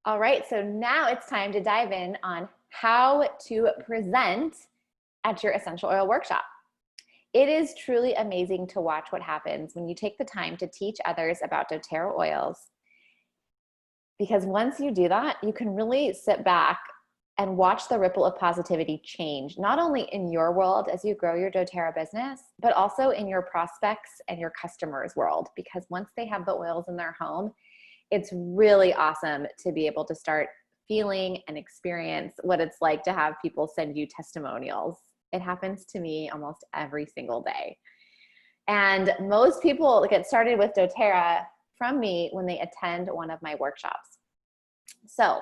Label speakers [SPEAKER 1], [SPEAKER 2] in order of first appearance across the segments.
[SPEAKER 1] All right, so now it's time to dive in on how to present at your essential oil workshop. It is truly amazing to watch what happens when you take the time to teach others about doTERRA oils, because once you do that, you can really sit back and watch the ripple of positivity change, not only in your world as you grow your doTERRA business, but also in your prospects and your customers' world, because once they have the oils in their home, it's really awesome to be able to start feeling and experience what it's like to have people send you testimonials. It happens to me almost every single day. And most people get started with doTERRA from me when they attend one of my workshops. So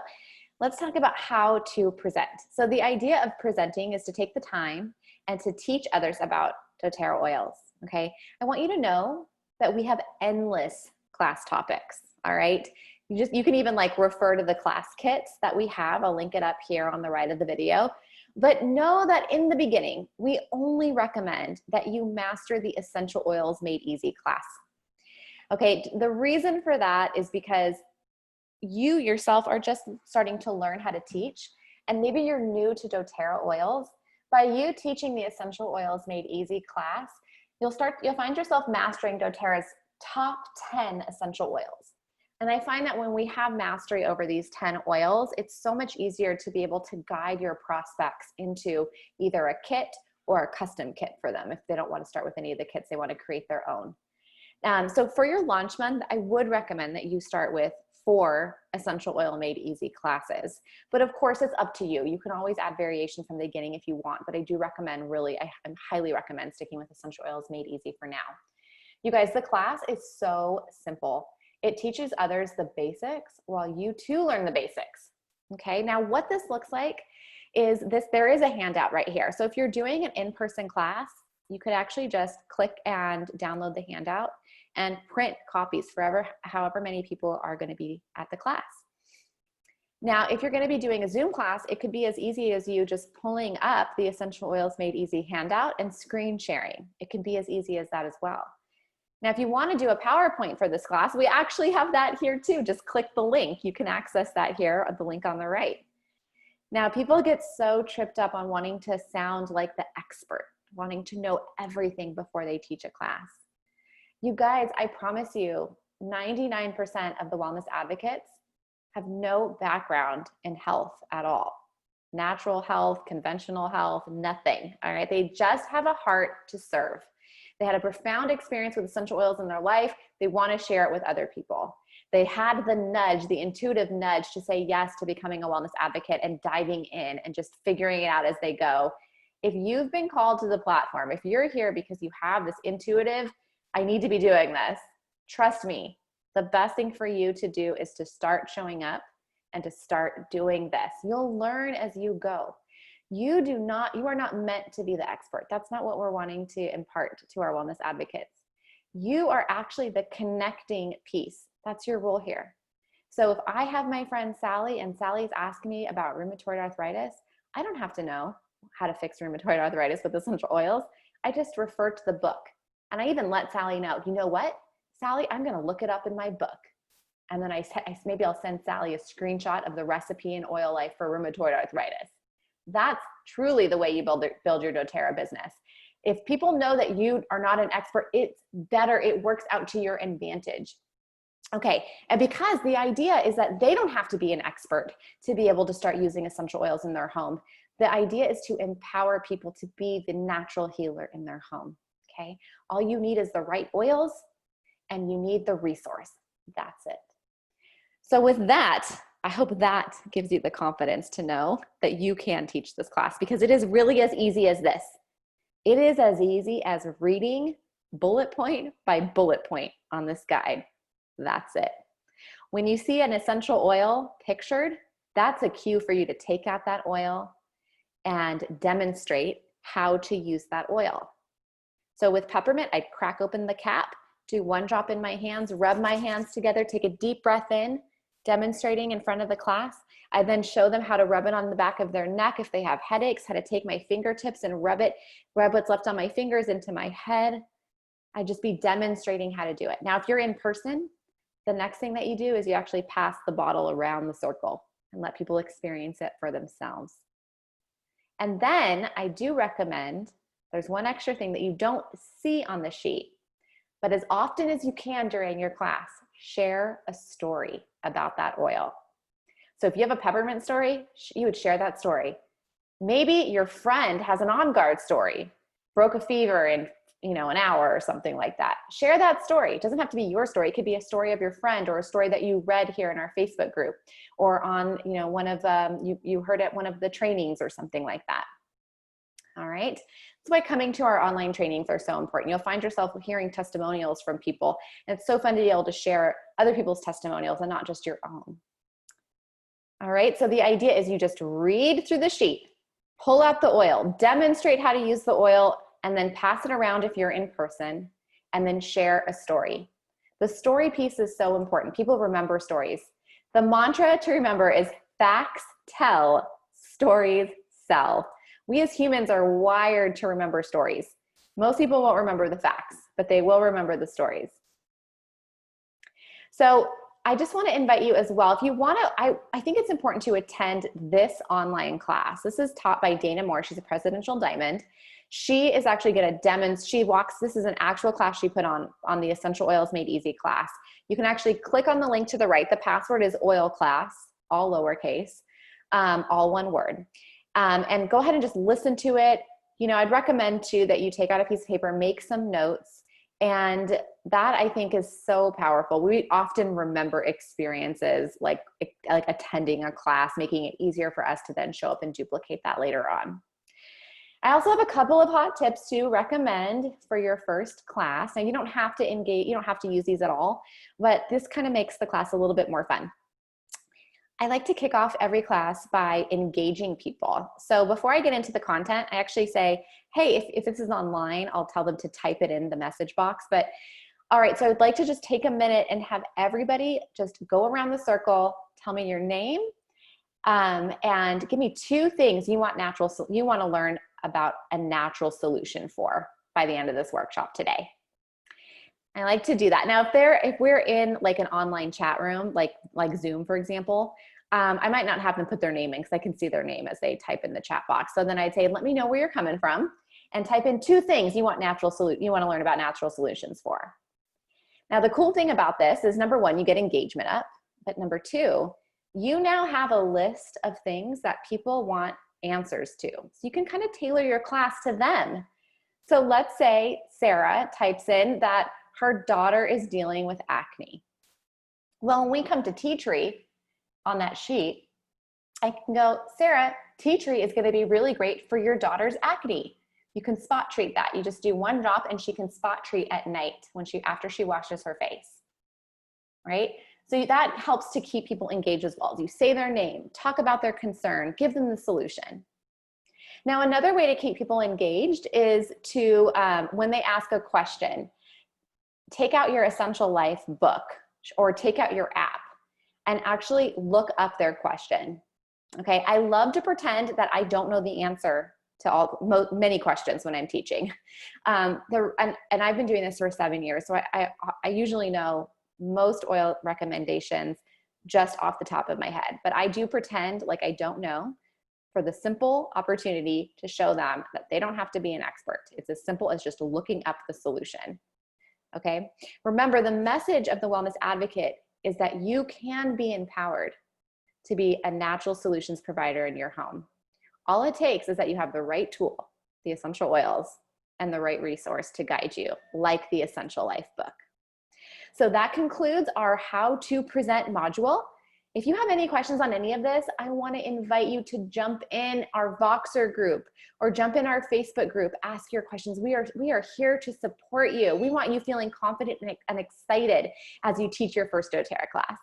[SPEAKER 1] let's talk about how to present. So the idea of presenting is to take the time and to teach others about doTERRA oils, okay? I want you to know that we have endless class topics, all right? You can even like refer to the class kits that we have. I'll link it up here on the right of the video. But know that in the beginning, we only recommend that you master the Essential Oils Made Easy class. Okay, the reason for that is because you yourself are just starting to learn how to teach, and maybe you're new to doTERRA oils. By you teaching the Essential Oils Made Easy class, you'll find yourself mastering doTERRA's top 10 essential oils. And I find that when we have mastery over these 10 oils, it's so much easier to be able to guide your prospects into either a kit or a custom kit for them if they don't want to start with any of the kits, they want to create their own. So for your launch month, I would recommend that you start with 4 Essential Oil Made Easy classes. But of course, it's up to you. You can always add variation from the beginning if you want, but I do recommend I highly recommend sticking with Essential Oils Made Easy for now. You guys, the class is so simple. It teaches others the basics while you too learn the basics. Okay, now what this looks like is there is a handout right here. So if you're doing an in-person class, you could actually just click and download the handout and print copies for however many people are going to be at the class. Now, if you're going to be doing a Zoom class, it could be as easy as you just pulling up the Essential Oils Made Easy handout and screen sharing. It can be as easy as that as well. Now, if you want to do a PowerPoint for this class, we actually have that here too. Just click the link. You can access that here at the link on the right. Now, people get so tripped up on wanting to sound like the expert, wanting to know everything before they teach a class. You guys, I promise you, 99% of the wellness advocates have no background in health at all. Natural health, conventional health, nothing, all right? They just have a heart to serve. They had a profound experience with essential oils in their life. They want to share it with other people. They had the nudge, the intuitive nudge to say yes to becoming a wellness advocate and diving in and just figuring it out as they go. If you've been called to the platform, if you're here because you have this intuitive, I need to be doing this, trust me, the best thing for you to do is to start showing up and to start doing this. You'll learn as you go. You are not meant to be the expert. That's not what we're wanting to impart to our wellness advocates. You are actually the connecting piece. That's your role here. So if I have my friend Sally and Sally's asking me about rheumatoid arthritis, I don't have to know how to fix rheumatoid arthritis with essential oils. I just refer to the book. And I even let Sally know, you know what, Sally, I'm going to look it up in my book. And then maybe I'll send Sally a screenshot of the recipe in Oil Life for rheumatoid arthritis. That's truly the way you build your doTERRA business. If people know that you are not an expert, it's better. It works out to your advantage. Okay, and because the idea is that they don't have to be an expert to be able to start using essential oils in their home. The idea is to empower people to be the natural healer in their home, okay? All you need is the right oils and you need the resource. That's it. So with that, I hope that gives you the confidence to know that you can teach this class, because it is really as easy as this. It is as easy as reading bullet point by bullet point on this guide. That's it. When you see an essential oil pictured, that's a cue for you to take out that oil and demonstrate how to use that oil. So with peppermint, I'd crack open the cap, do 1 drop in my hands, rub my hands together, take a deep breath in, demonstrating in front of the class. I then show them how to rub it on the back of their neck if they have headaches, how to take my fingertips and rub what's left on my fingers into my head. I'd just be demonstrating how to do it. Now, if you're in person, the next thing that you do is you actually pass the bottle around the circle and let people experience it for themselves. And then I do recommend, there's one extra thing that you don't see on the sheet, but as often as you can during your class, share a story about that oil. So if you have a peppermint story, you would share that story. Maybe your friend has an On Guard story, broke a fever in an hour or something like that. Share that story. It doesn't have to be your story. It could be a story of your friend or a story that you read here in our Facebook group or on one of you heard at one of the trainings or something like that. All right. That's why coming to our online trainings are so important. You'll find yourself hearing testimonials from people. And it's so fun to be able to share other people's testimonials and not just your own. All right. So the idea is you just read through the sheet, pull out the oil, demonstrate how to use the oil, and then pass it around if you're in person, and then share a story. The story piece is so important. People remember stories. The mantra to remember is facts tell, stories sell. We as humans are wired to remember stories. Most people won't remember the facts, but they will remember the stories. So I just want to invite you as well. If you want to, I think it's important to attend this online class. This is taught by Dana Moore. She's a Presidential Diamond. She is actually going to demonstrate, this is an actual class she put on the Essential Oils Made Easy class. You can actually click on the link to the right. The password is oil class, all lowercase, all one word. And go ahead and just listen to it. I'd recommend too that you take out a piece of paper, make some notes. And that I think is so powerful. We often remember experiences like attending a class, making it easier for us to then show up and duplicate that later on. I also have a couple of hot tips to recommend for your first class. Now you don't have to engage, you don't have to use these at all, but this kind of makes the class a little bit more fun. I like to kick off every class by engaging people. So before I get into the content, I actually say, hey, if this is online, I'll tell them to type it in the message box. But all right, so I'd like to just take a minute and have everybody just go around the circle, tell me your name, and give me 2 things you want to learn about a natural solution for by the end of this workshop today. I like to do that. Now, if we're in like an online chat room, like Zoom, for example, I might not have them put their name in because I can see their name as they type in the chat box. So then I'd say, let me know where you're coming from and type in 2 things you want to learn about natural solutions for. Now, the cool thing about this is number 1, you get engagement up, but number 2, you now have a list of things that people want answers to. So you can kind of tailor your class to them. So let's say Sarah types in that her daughter is dealing with acne. Well, when we come to tea tree on that sheet, I can go, Sarah, tea tree is going to be really great for your daughter's acne. You can spot treat that. You just do 1 drop and she can spot treat at night after she washes her face, right? So that helps to keep people engaged as well. You say their name, talk about their concern, give them the solution. Now, another way to keep people engaged is to, when they ask a question, take out your Essential Life book or take out your app and actually look up their question. Okay, I love to pretend that I don't know the answer to many questions when I'm teaching. And I've been doing this for 7 years, so I usually know most oil recommendations just off the top of my head, but I do pretend like I don't know for the simple opportunity to show them that they don't have to be an expert. It's as simple as just looking up the solution. Okay. Remember, the message of the Wellness Advocate is that you can be empowered to be a natural solutions provider in your home. All it takes is that you have the right tool, the essential oils, and the right resource to guide you, like the Essential Life book. So that concludes our How to Present module. If you have any questions on any of this, I want to invite you to jump in our Voxer group or jump in our Facebook group, ask your questions. We are here to support you. We want you feeling confident and excited as you teach your first doTERRA class.